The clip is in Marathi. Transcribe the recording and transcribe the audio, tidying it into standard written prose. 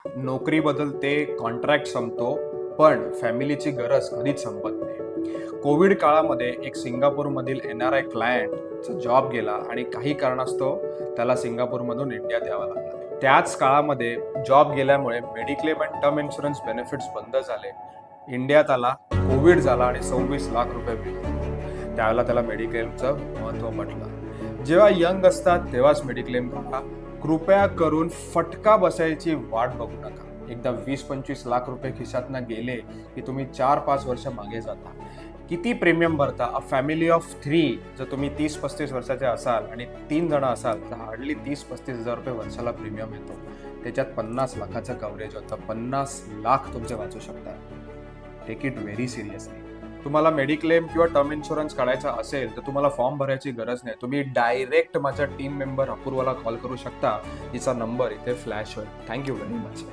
नोकरी बदलते, कॉन्ट्रॅक्ट संपतो, पण फॅमिलीची गरज कधीच संपत नाही. कोविड काळामध्ये एक सिंगापूरमधील NRI क्लायंटचा जॉब गेला आणि काही कारणास्तव त्याला सिंगापूरमधून इंडियात यावं लागलं. त्याच काळामध्ये जॉब गेल्यामुळे मेडिक्लेम आणि टर्म इन्शुरन्स बेनिफिट्स बंद झाले. इंडियात आला, कोविड झाला आणि 26 लाख रुपये बिल. त्यावेळेला त्याला मेडिक्लेमचं महत्त्व पटलं. जेव्हा यंग असतात तेव्हाच मेडिक्लेम करा. कृपया करून फटका बसायची वाट बघू नका. एकदा 20-25 लाख रुपये खिशातनं गेले की तुम्ही 4-5 वर्ष मागे जाता. किती प्रीमियम भरता? अ फॅमिली ऑफ 3 जर तुम्ही 30-35 वर्षाचे असाल आणि 3 जण असाल तर हार्डली 30-35 हजार रुपये वर्षाला प्रीमियम येतो. त्याच्यात 50 लाखाचं कव्हरेज होतं. 50 लाख तुमचे वाचू शकतात. Take it very seriously. तुम्हाला मेडिक्लेम किंवा टर्म इन्शुरन्स काढायचा असेल तर तुम्हाला फॉर्म भरायची गरज नाही. तुम्ही डायरेक्ट माझ्या टीम मेंबर अपूर्वाला कॉल करू शकता, जिचा नंबर इथे फ्लॅश होईल. Thank you very much.